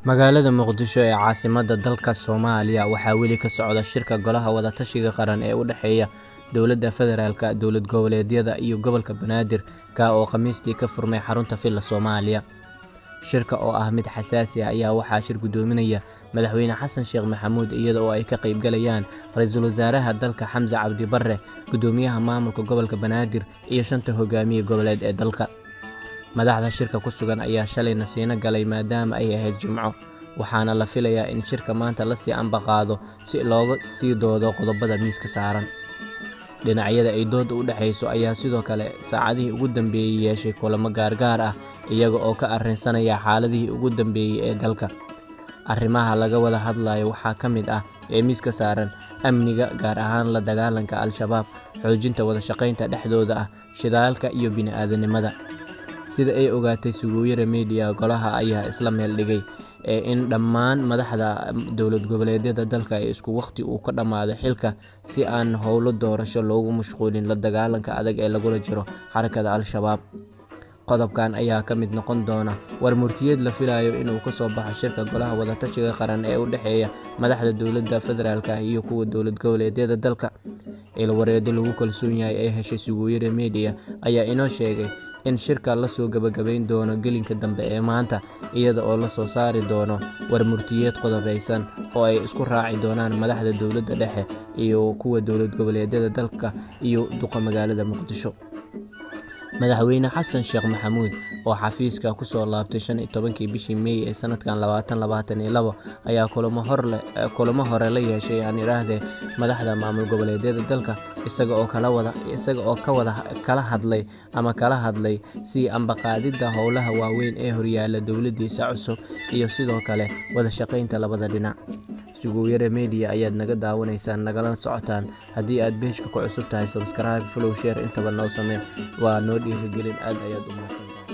Magaalada Muqdisho ee caasimadda dalka Soomaaliya waxaa weli ka socda shirka Golaha Wada-tashiga Qaran ee u dhexeeya dowladda federaalka, dowlad goboleedyada iyo gobolka Banaadir ka oo Khamiistii ka furmay xarunta Villa Soomaaliya. Shirka oo ah mid xasaasi ah ayaa waxaa shir gudoominaya Madaxweyne Xasan Sheekh Maxamuud iyada oo ay ka qayb galayaan Ra'iisul Wasaaraha dalka Xamse Cabdi Barre, Gudoomiyaha Maamulka Gobolka Banaadir iyo shanta hogaamiye goboleed ee dalka. Madaxda shirka ku sugan ayaa shalay nasiino galay maadaama ay ahayd Jimco, waxaana la filayaa in shirka maanta la sii ambaqaado si looga sii doodo qodobada miiska saaran. Dhinacyada ay dooda u dhaxayso ayaa sidoo kale saacadihii ugu dambeeyay yeeshay kulamo gaar ah iyaga oo ka arrinsanaya xaaladihii ugu dambeeyay ee dalka. Arrimaha laga wada hadlayo waxaa ka mid ah ee miiska saaran amniga, gaar ahaan la dagaalanka Al-Shabaab, xoojinta wada shaqaynta dhexdooda ah, shidaalka iyo bini'aadanimada. Sida ay ogaatay Suguuyere Media, golaha ayaa isla meel dhigay in dhammaan madaxda dowlad goboleedyada dalka ay isku waqti u ka dhamaado xilka si aan howlo doorasho loogu mashquulin la dagaalanka adag ee lagula jiro xarakada Al-Shabaab. Qodobkan ayaa ka mid noqon doona war murtiyeed la filayo inuu ka soo baxo shirka Golaha Wada-tashiga Qaran ee u dhexeeya madaxda dowladda federaalka iyo kuwa dowlad goboleedyada dalka. Ilwareedyo lagu kalsoon yahay ee heshay Suguuyere Media ayaa inoo sheegay in shirka la soo gabagabayn doono gelinka dambe ee maanta, iyada oo la soo saari doono war murtiyeed qodobeysan oo ay isku raaci doonaan madaxda dowladda dhexe iyo kuwa dowlad goboleedyada dalka iyo duqa magaalada Muqdisho. Madaxweyne Xasan Sheekh Maxamuud oo xafiiska ku soo laabtay 15kii bishii May ee sanadkan 2022 ayaa kulamo hore la yeeshay madaxda maamul goboleedyada dalka isaga oo kala hadlay si ambaqaadida howlaha waaweyn ee horyaala dowladiisa cusub iyo sidoo kale wada shaqaynta labada dhinac. Suguuyere Media ayaad naga daawanaysaan, nagala socotaan. Haddii aad page-ka ku cusub tahay, subscribe, follow, share intaba noo samee. Waa noo dhiirigelin, aad ayaad u mahadsantahay.